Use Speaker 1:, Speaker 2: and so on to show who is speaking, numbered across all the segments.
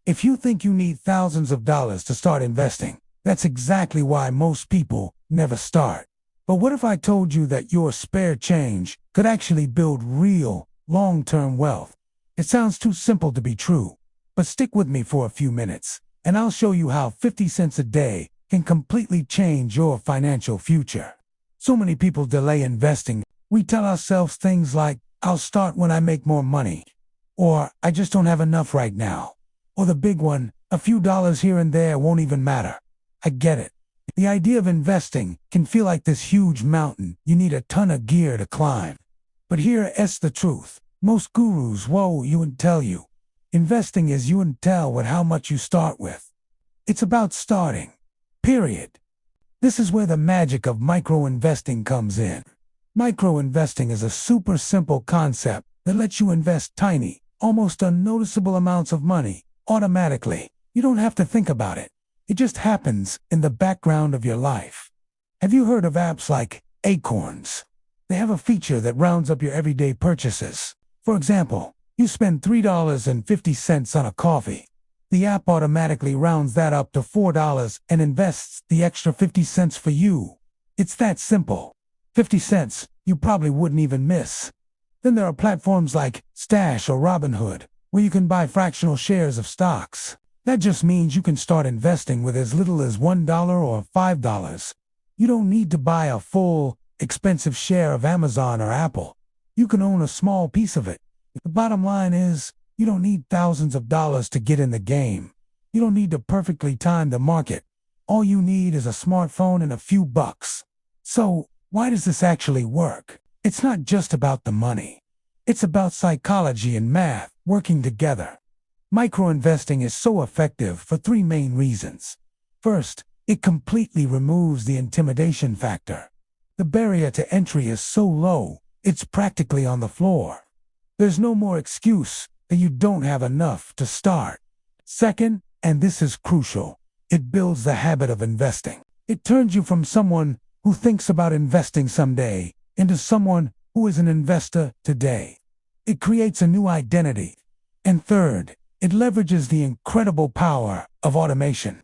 Speaker 1: If you think you need thousands of dollars to start investing, that's exactly why most people never start. But what if I told you that your spare change could actually build real, long-term wealth? It sounds too simple to be true, but stick with me for a few minutes, and I'll show you how 50 cents a day can completely change your financial future. So many people delay investing. We tell ourselves things like, I'll start when I make more money, or I just don't have enough right now, or the big one, a few dollars here and there won't even matter. I get it. The idea of investing can feel like this huge mountain you need a ton of gear to climb. But here's the truth. Most gurus woe you and tell you. Investing is you and tell with how much you start with. It's about starting. Period. This is where the magic of micro-investing comes in. Micro-investing is a super simple concept that lets you invest tiny, almost unnoticeable amounts of money automatically. You don't have to think about it. It just happens in the background of your life. Have you heard of apps like Acorns? They have a feature that rounds up your everyday purchases. For example, you spend $3.50 on a coffee. The app automatically rounds that up to $4 and invests the extra 50 cents for you. It's that simple. 50 cents you probably wouldn't even miss. Then there are platforms like Stash or Robinhood, where you can buy fractional shares of stocks. That just means you can start investing with as little as $1 or $5. You don't need to buy a full, expensive share of Amazon or Apple. You can own a small piece of it. The bottom line is, you don't need thousands of dollars to get in the game. You don't need to perfectly time the market. All you need is a smartphone and a few bucks. So, why does this actually work? It's not just about the money. It's about psychology and math working together. Microinvesting is so effective for three main reasons. First, it completely removes the intimidation factor. The barrier to entry is so low, it's practically on the floor. There's no more excuse that you don't have enough to start. Second, and this is crucial, it builds the habit of investing. It turns you from someone who thinks about investing someday into someone who is an investor today. It creates a new identity. And third, it leverages the incredible power of automation.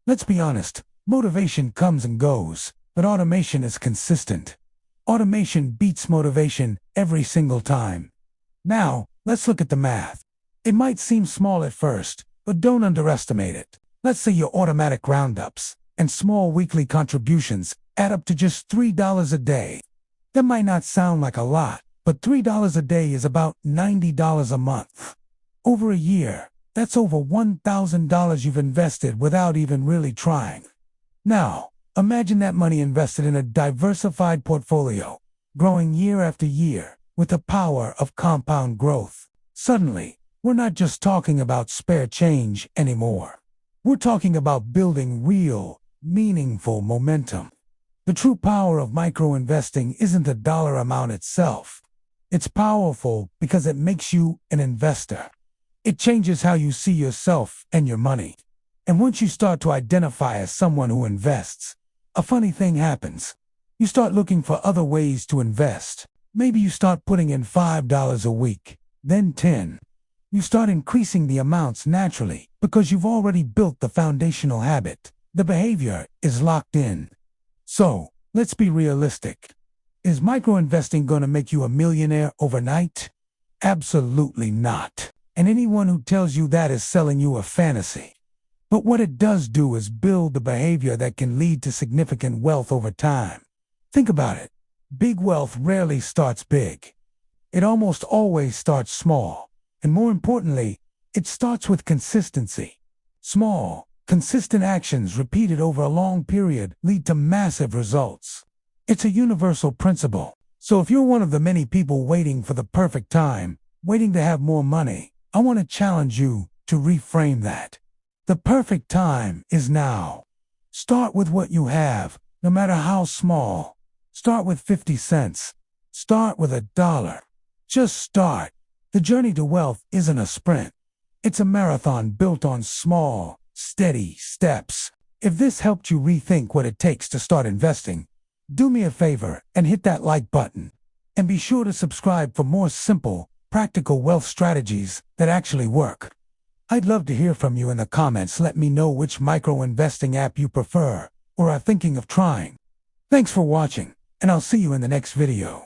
Speaker 1: Let's be honest, motivation comes and goes, but automation is consistent. Automation beats motivation every single time. Now, let's look at the math. It might seem small at first, but don't underestimate it. Let's say your automatic roundups and small weekly contributions add up to just $3 a day. That might not sound like a lot, but $3 a day is about $90 a month. Over a year, that's over $1,000 you've invested without even really trying. Now, imagine that money invested in a diversified portfolio, growing year after year with the power of compound growth. Suddenly, we're not just talking about spare change anymore. We're talking about building real, meaningful momentum. The true power of micro-investing isn't the dollar amount itself. It's powerful because it makes you an investor. It changes how you see yourself and your money. And once you start to identify as someone who invests, a funny thing happens. You start looking for other ways to invest. Maybe you start putting in $5 a week, then 10. You start increasing the amounts naturally because you've already built the foundational habit. The behavior is locked in. So, let's be realistic. Is micro-investing going to make you a millionaire overnight? Absolutely not. And anyone who tells you that is selling you a fantasy. But what it does do is build the behavior that can lead to significant wealth over time. Think about it. Big wealth rarely starts big. It almost always starts small. And more importantly, it starts with consistency. Small, consistent actions repeated over a long period lead to massive results. It's a universal principle. So if you're one of the many people waiting for the perfect time, waiting to have more money, I want to challenge you to reframe that. The perfect time is now. Start with what you have, no matter how small. Start with 50 cents. Start with $1. Just start. The journey to wealth isn't a sprint. It's a marathon built on small, steady steps. If this helped you rethink what it takes to start investing, do me a favor and hit that like button. And be sure to subscribe for more simple, practical wealth strategies that actually work. I'd love to hear from you in the comments. Let me know which micro-investing app you prefer or are thinking of trying. Thanks for watching, and I'll see you in the next video.